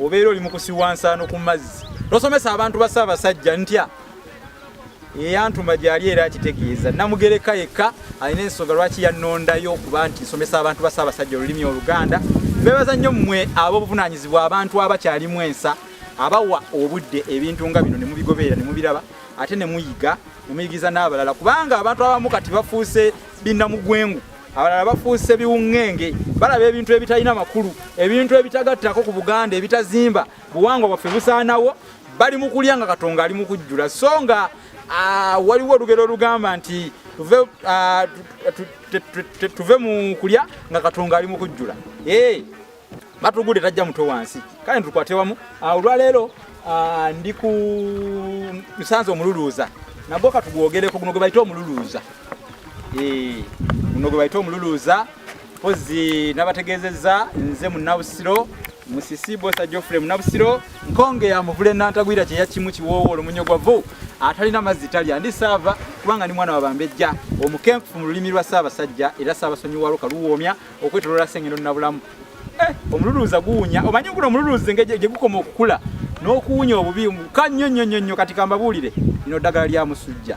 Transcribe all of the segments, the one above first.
obeera oli mu kusiwansano ku mazzi tosomesa abantu ba Ssaabasajja ntya eyantuma gyali era akitegeeza Namugereka yekka alina ensonga lwaki yannondayo okuba nti nsomesa abantu ba Ssaabasajja olulimi Oluganda. Beebaza nnyo mmwe ab'obuvunaanyizibwa abantu abakyalimu ensa abawa obudde ebintu nga bino ne mubigoberera ne mubiraba ate ne muyiga ne muyigiza n'abalala kubanga abantu abamu kati bafuuse binnamugwengu abalala bafuuse biwuŋŋenge balaba ebintu ebitalina makulu ebintu ebitagattako ku Buganda ebitazimba buwangwa bwaffe busaanawo bali mu kulya nga Katonga ali mu kujjula so nga waliwo olugero olugamba nti tuve mu kulya nga Katonga ali mu kujjula batugudde tajja mutwe wansi kale tukwate wamu olwaleero ndi ku Musanze Omululuuza nabwo katugwogereko guno gwe bayita Omululuuza guno gwe bayita Omululuuza pozi nabategeezezza nze Munnabusiro Musisi Bosa Geoffrey Munnabusiro nkonge ya muvule nantagwira kye yakimu kiwoowolo munyogwavu atalina mazzi talya ndi saava kubanga ni mwana wa Bambejja omukenkufu mu lulimi lwa Ssaabasajja era Ssaabasonyiwa Kaluwoomya okwetoloola Ssengendo Nabulamu. Omululuuza guwunya omanyi guno omululuuza engeri gye gukoma okukula n'okuwunya obubi kannyonnyo kati kambabuulire lino ddagala lya musujja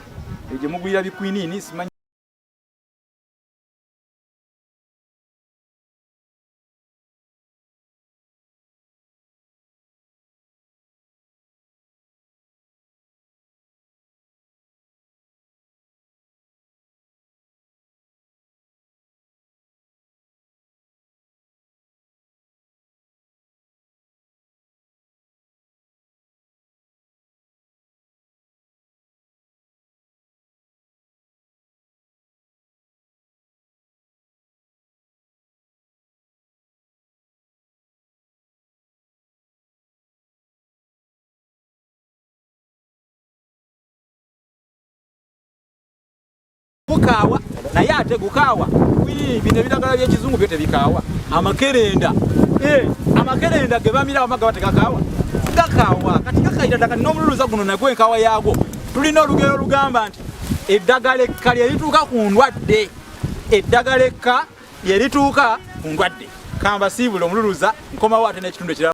gye mugulira bikwiniini simanyi bukaawa naye ate gukaawa bino ebiragala by'ekizungu byo tebikaawa amakerenda amakerenda ge bamira amaga bategakaawa gakaawa kati gakaira ddaka n'omululuuza guno nagwo enkaawa yaagwo tulina olugero olugamba nti eddagala ekka lye lituuka ku ndwadde eddagala ekka lye lituuka ku ndwadde kamba siibula omululuuza nkomawo ate n'ekitundu ekirala